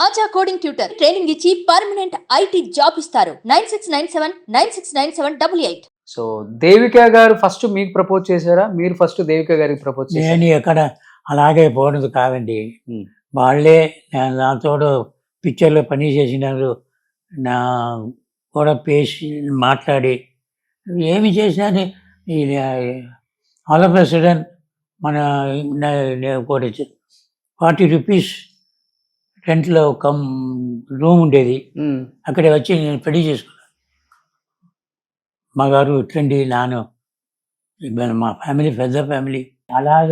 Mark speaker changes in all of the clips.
Speaker 1: ఆచా coding tutor training ఇచ్చి permanent IT job ఇస్తారు. 9697969788.
Speaker 2: So Devika గారు ఫస్ట్ మీకు ప్రపోజ్ చేశారా, మీరు ఫస్ట్ దేవిక గారికి ప్రపోజ్ చేశారా?
Speaker 3: నేను ఎక్కడ అలాగే పోవడదు కాదండి. వాళ్ళే నాతో పిక్చర్లో పని చేసినారు, నా కూడా పేసి మాట్లాడి ఏమి చేసినా ఆల్ ఆఫ్ ఎ సడన్ మన ఒకటి 40 రూపీస్ రెంట్లో రూమ్ ఉండేది, అక్కడ వచ్చి నేను పెళ్లి చేసుకున్నాను. మా గారు ఇట్లండి నాను, మా ఫ్యామిలీ పెద్ద ఫ్యామిలీ అలాగ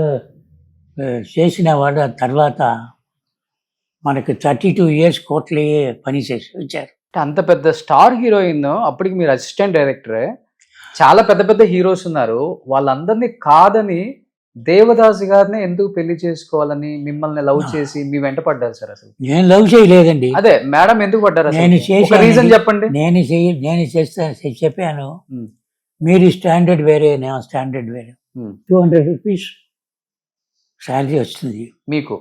Speaker 3: చేసిన వాడు. తర్వాత మనకు 32 years కోర్టులో పని చేసి వచ్చారు.
Speaker 2: అంత పెద్ద స్టార్ హీరోయిన్, అప్పటికి మీరు అసిస్టెంట్ డైరెక్టరే, చాలా పెద్ద పెద్ద హీరోస్ ఉన్నారు, వాళ్ళందరినీ కాదని దేవదాస్ గారిని ఎందుకు పెళ్లి చేసుకోవాలని మిమ్మల్ని లవ్ చేసి మీ వెంట పడ్డారు సార్? అసలు
Speaker 3: నేను లవ్ చేయలేదండి.
Speaker 2: అదే మేడం ఎందుకు పడ్డారు?
Speaker 3: నేను
Speaker 2: రీజన్ చెప్పండి.
Speaker 3: నేను చెప్పాను, మీరు స్టాండర్డ్ వేరే, నా స్టాండర్డ్ వేరే. 200 రూపీస్ శాలరీ వస్తుంది
Speaker 2: మీకు,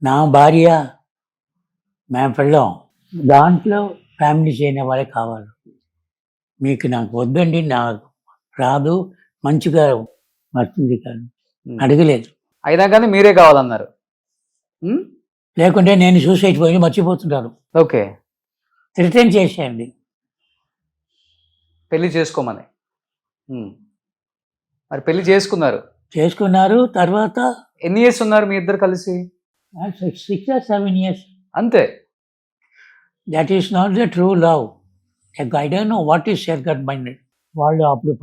Speaker 3: నా భార్య మేము పెళ్ళాం, దాంట్లో ఫ్యామిలీ చేయని వాళ్ళే కావాలి. మీకు నాకు వద్దండి, నాకు రాదు, మంచిగా వస్తుంది కానీ అడగలేదు.
Speaker 2: అయినా కానీ మీరే కావాలన్నారు.
Speaker 3: లేకుంటే నేను సూసైడ్ పోయి మర్చిపోతుంటాను.
Speaker 2: ఓకే,
Speaker 3: రిటర్న్ చేసేయండి
Speaker 2: పెళ్లి చేసుకోమని. మరి పెళ్లి చేసుకున్నారు.
Speaker 3: తర్వాత
Speaker 2: ఎన్ని ఇయర్స్ ఉన్నారు మీ ఇద్దరు కలిసి?
Speaker 3: 6 or 7 years.
Speaker 2: అంతే.
Speaker 3: That is not the true love. I don't know what is షేర్ గట్ మైండెడ్. వాళ్ళు అప్పుడు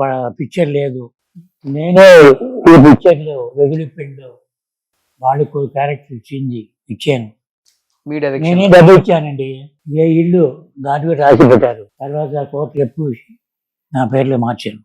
Speaker 3: పిక్చర్ లేదు, నేను ఈ పిక్చర్లో వెగులిపెళ్ళి వాళ్ళకు క్యారెక్టర్ ఇచ్చాను. నేనే డబ్బు ఇచ్చానండి. ఏ ఇల్లు దాంట్లో రాసి పెట్టారు. తర్వాత కోర్టు ఎప్పుడు నా పేర్లో మార్చాను.